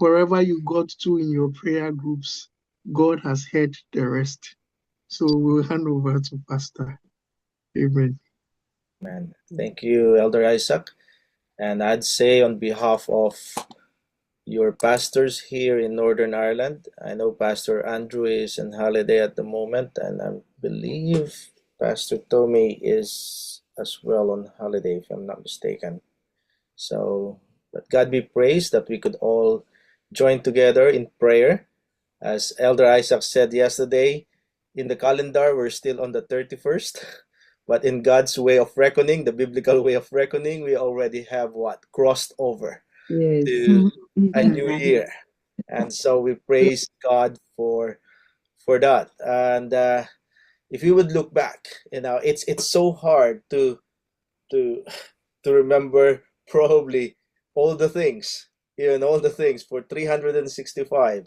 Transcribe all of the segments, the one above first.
wherever you got to in your prayer groups, God has heard the rest. So we'll hand over to Pastor. Amen. Man, thank you, Elder Isaac. And I'd say on behalf of your pastors here in Northern Ireland, I know Pastor Andrew is on holiday at the moment, and I believe Pastor Tommy is as well on holiday, if I'm not mistaken. So, but God be praised that we could all join together in prayer. As Elder Isaac said yesterday, in the calendar, we're still on the 31st. But in God's way of reckoning, the biblical way of reckoning, we already have what? Crossed over Yes. to a new year. And so we praise God for that. And if you would look back, it's so hard to to remember probably all the things, all the things for 365,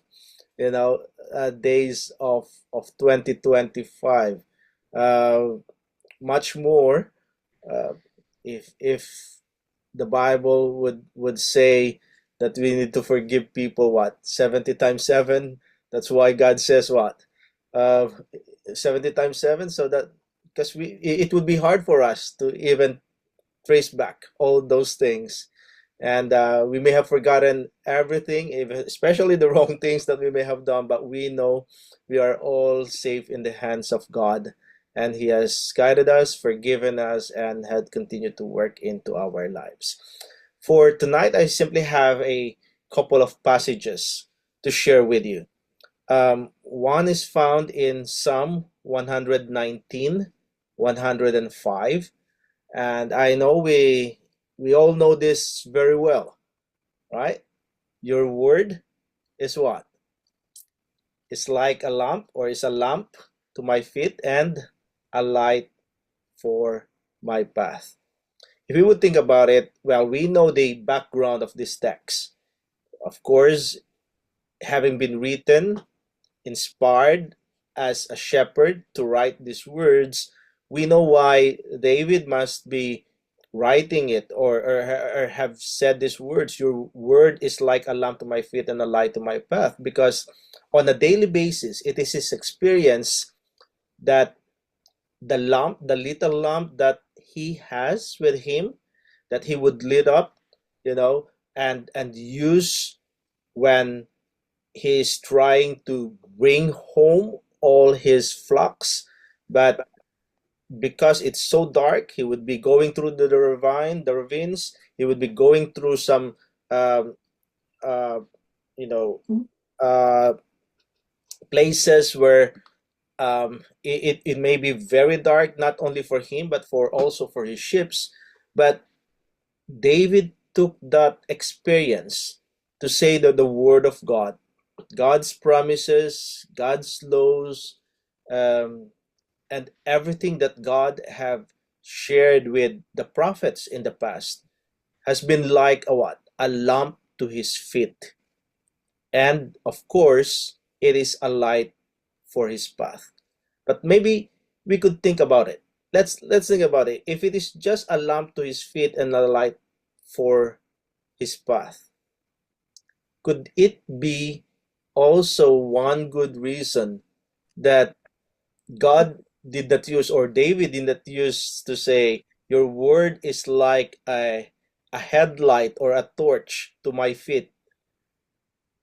days of 2025. Uh, Much more, uh, if the Bible would say that we need to forgive people, what, 70 times 7. That's why God says what, uh, 70 times 7, so that because it would be hard for us to even trace back all those things. And we may have forgotten everything, especially the wrong things that we may have done, but we know we are all safe in the hands of God. And He has guided us, forgiven us, and had continued to work into our lives. For tonight, I simply have a couple of passages to share with you. One is found in Psalm 119, 105. And I know we all know this very well, right? Your word is what? It's like a lamp, or is a lamp to my feet and a light for my path. If we would think about it, well, we know the background of this text. Of course, having been written, inspired as a shepherd to write these words, we know why David must be writing it, or have said these words. Your word is like a lamp to my feet and a light to my path, because on a daily basis it is his experience that the little lamp that he has with him, that he would lit up, and use when he's trying to bring home all his flocks. But because it's so dark, he would be going through the ravines. He would be going through some, um, uh, you know, uh, places where it may be very dark, not only for him but for also for his ships. But David took that experience to say that the word of God, God's promises, God's laws, um, and everything that God have shared with the prophets in the past has been like a what? A lamp to his feet. And of course, it is a light for his path. But maybe we could think about it. Let's think about it. If it is just a lamp to his feet and a light for his path, could it be also one good reason that God did not use, or David did not use, to say, your word is like a headlight or a torch to my feet,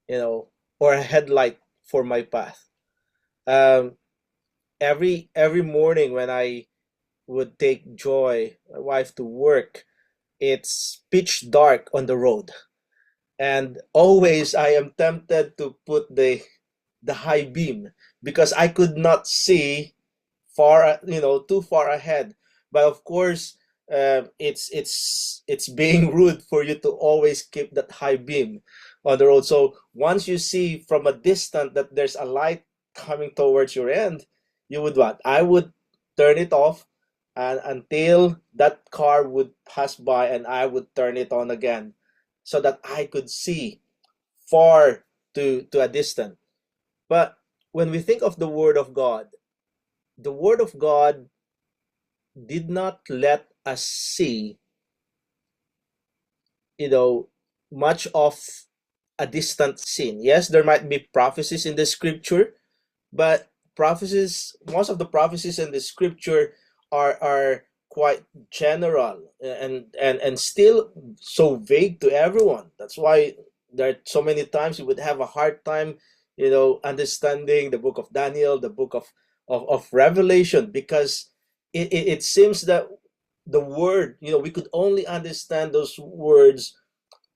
or a headlight for my path. Um, every morning when I would take Joy, my wife, to work, it's pitch dark on the road, and always I am tempted to put the high beam, because I could not see far, too far ahead. But of course, it's being rude for you to always keep that high beam on the road. So once you see from a distance that there's a light coming towards your end, you would what? I would turn it off, and until that car would pass by, and I would turn it on again, so that I could see far to a distance. But when we think of the Word of God did not let us see, much of a distant scene. Yes, there might be prophecies in the scripture, but prophecies, most of the prophecies in the scripture are quite general and still so vague to everyone. That's why there are so many times you would have a hard time, understanding the book of Daniel, the book of Revelation, because it seems that the word, we could only understand those words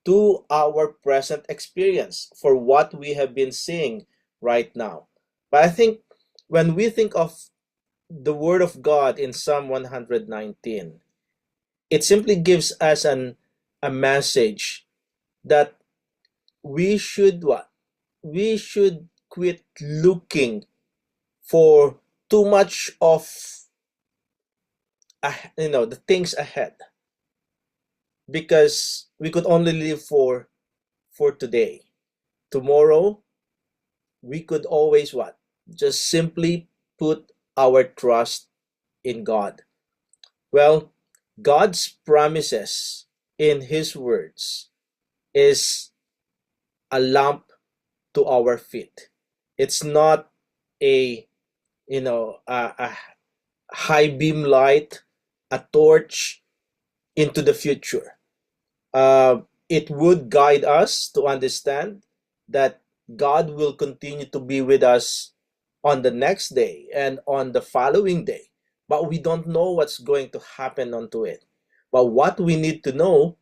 to our present experience for what we have been seeing right now. But I think when we think of the Word of God in Psalm 119, it simply gives us a message that we should what? We should quit looking for too much of the things ahead, because we could only live for today. Tomorrow we could always what? Just simply put our trust in God. Well, God's promises in His words is a lamp to our feet. It's not a a high beam light, a torch into the future. It would guide us to understand that God will continue to be with us on the next day and on the following day. But we don't know what's going to happen onto it. But what we need to know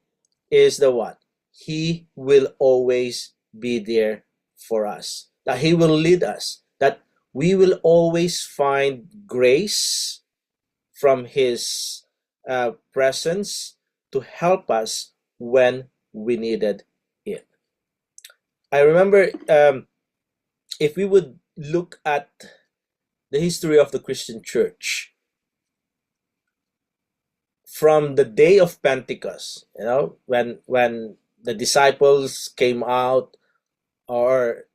is the what? He will always be there for us. That He will lead us. That we will always find grace from His presence to help us when we needed it. I remember, if we would look at the history of the Christian church from the day of Pentecost, when the disciples came out, or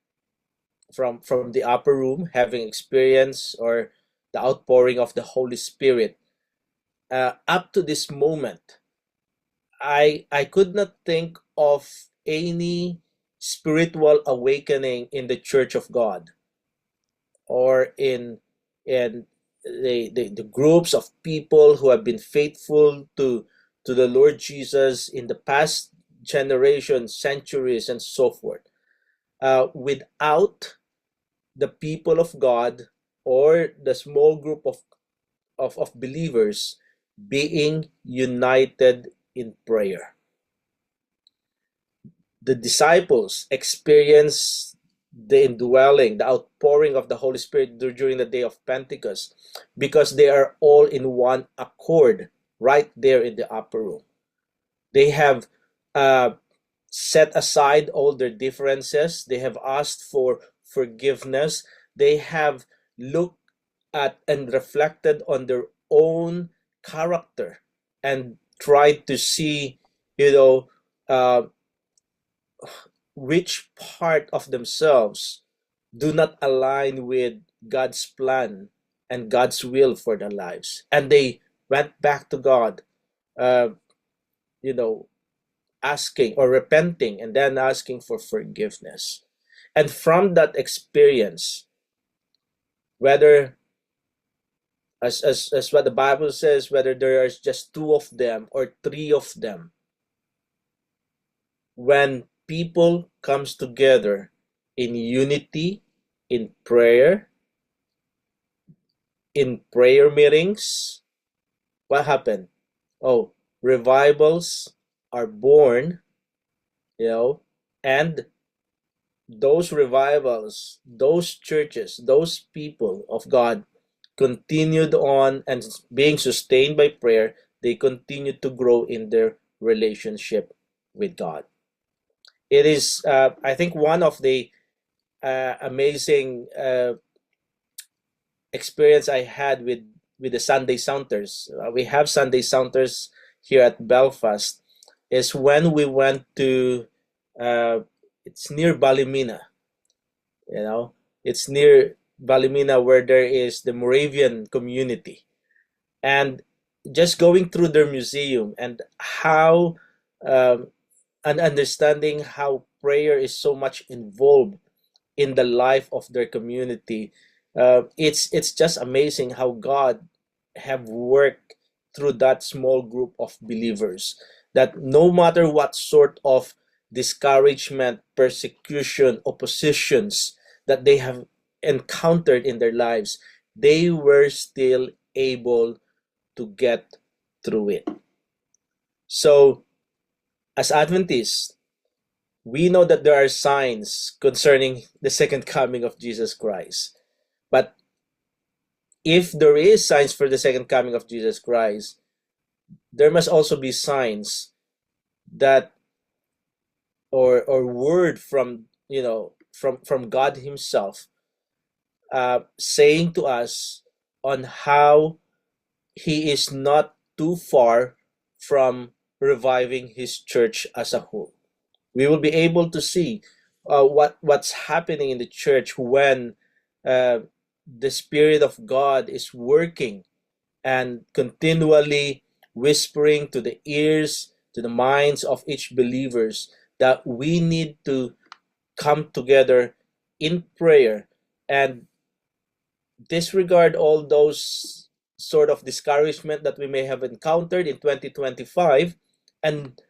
from the upper room, having experience or the outpouring of the Holy Spirit, up to this moment, I could not think of any spiritual awakening in the Church of God, or in the groups of people who have been faithful to the Lord Jesus in the past generations, centuries, and so forth, without the people of God, or the small group of believers being united in prayer. The disciples experienced the indwelling, the outpouring of the Holy Spirit during the day of Pentecost, because they are all in one accord right there in the upper room. They have set aside all their differences. They have asked for forgiveness. They have looked at and reflected on their own character and tried to see, uh, which part of themselves do not align with God's plan and God's will for their lives. And they went back to God, uh, you know, asking or repenting, and then asking for forgiveness. And from that experience, whether, as what the Bible says, whether there is just two of them or three of them, when people comes together in unity, in prayer, in prayer meetings, what happened? Oh, revivals are born, and those revivals, those churches, those people of God continued on and being sustained by prayer. They continue to grow in their relationship with God. It is, I think, one of the amazing experience I had with the Sunday Saunters. We have Sunday Saunters here at Belfast. Is when we went to, it's near Ballymena. It's near Ballymena, where there is the Moravian community, and just going through their museum and how, and understanding how prayer is so much involved in the life of their community. It's just amazing how God have worked through that small group of believers, that no matter what sort of discouragement, persecution, oppositions that they have encountered in their lives, they were still able to get through it. So, as Adventists, we know that there are signs concerning the second coming of Jesus Christ. But if there is signs for the second coming of Jesus Christ, there must also be signs that or word from from God Himself, saying to us on how He is not too far from reviving His church as a whole. We will be able to see what's happening in the church when the Spirit of God is working and continually whispering to the ears, to the minds of each believers, that we need to come together in prayer and disregard all those sort of discouragement that we may have encountered in 2025 and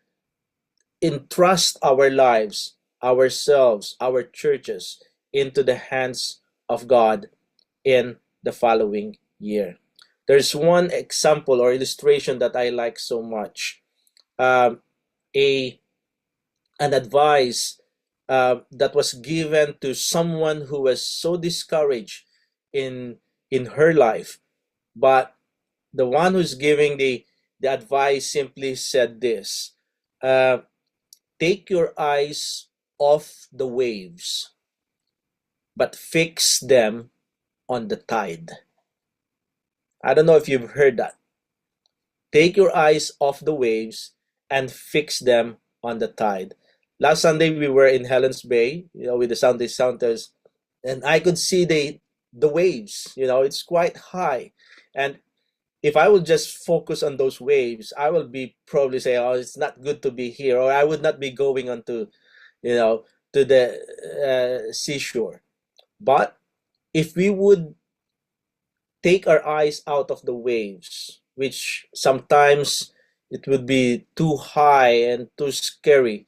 entrust our lives, ourselves, our churches into the hands of God in the following year. There's one example or illustration that I like so much. An advice that was given to someone who was so discouraged in her life, but the one who's giving the advice simply said this: take your eyes off the waves, but fix them on the tide. I don't know if you've heard that. Take your eyes off the waves and fix them on the tide. Last Sunday we were in Helens Bay, with the Sunday Santas, and I could see the waves. It's quite high, and if I would just focus on those waves, I will be probably say, "Oh, it's not good to be here," or I would not be going on to the seashore. But if we would take our eyes out of the waves, which sometimes it would be too high and too scary,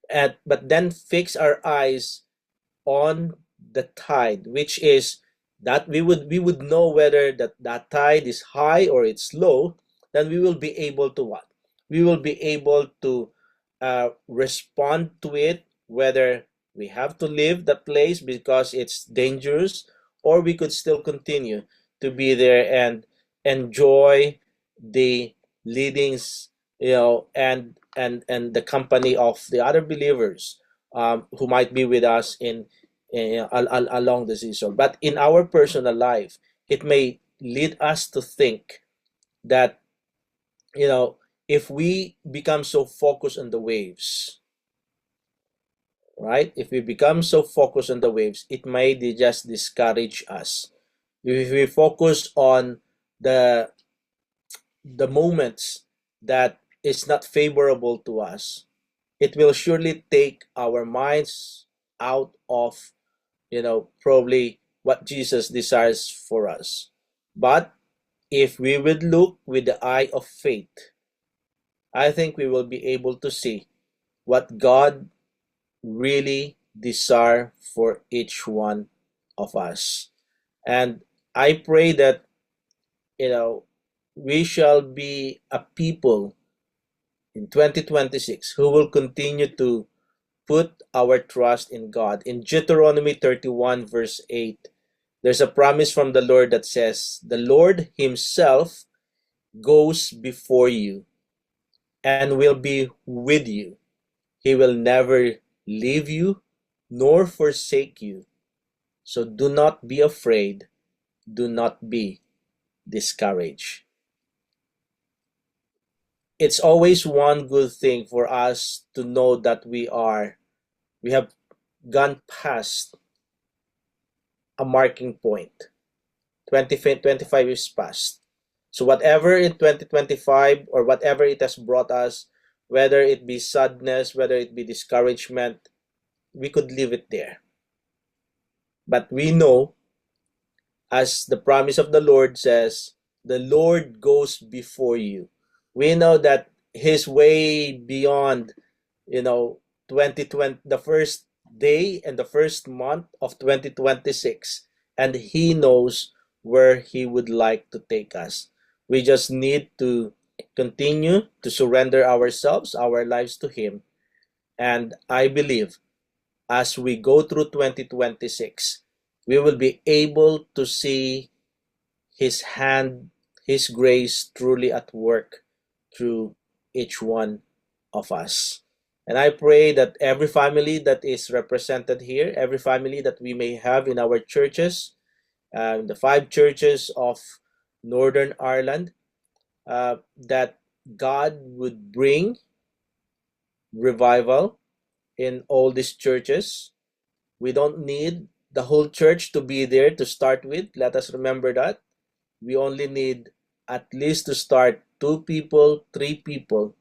but then fix our eyes on the tide, which is that we would know whether that tide is high or it's low, then we will be able to what? We will be able to respond to it, whether we have to leave the place because it's dangerous, or we could still continue to be there and enjoy the leadings, and the company of the other believers who might be with us along the seashore. But in our personal life, it may lead us to think that if we become so focused on the waves, right? If we become so focused on the waves, it may just discourage us. If we focus on the moments that is not favorable to us, it will surely take our minds out of probably what Jesus desires for us. But if we would look with the eye of faith, I think we will be able to see what God really desires for each one of us. And I pray that we shall be a people in 2026 who will continue to put our trust in God. In Deuteronomy 31 verse 8, there's a promise from the Lord that says, "The Lord Himself goes before you and will be with you. He will never leave you nor forsake you. So do not be afraid. Do not be discouraged." It's always one good thing for us to know that we have gone past a marking point. 2025 is past. So whatever in 2025 or whatever it has brought us, whether it be sadness, whether it be discouragement, we could leave it there. But we know, as the promise of the Lord says, the Lord goes before you. We know that His way beyond, 2020, the first day and the first month of 2026, and He knows where He would like to take us. We just need to continue to surrender ourselves, our lives to Him. And I believe as we go through 2026, we will be able to see His hand, His grace truly at work through each one of us. And I pray that every family that is represented here, every family that we may have in our churches, the 5 churches of Northern Ireland, that God would bring revival in all these churches. We don't need the whole church to be there to start with. Let us remember that. We only need at least to start 2 people, 3 people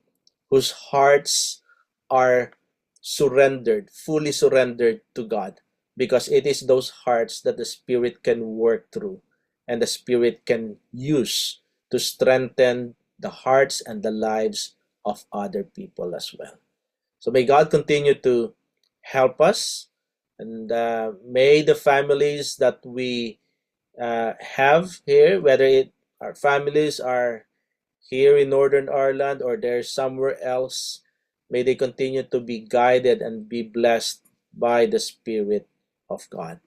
whose hearts are surrendered, fully surrendered to God. Because it is those hearts that the Spirit can work through and the Spirit can use to strengthen the hearts and the lives of other people as well. So may God continue to help us, and may the families that we have here, whether our families are here in Northern Ireland or they're somewhere else, may they continue to be guided and be blessed by the Spirit of God.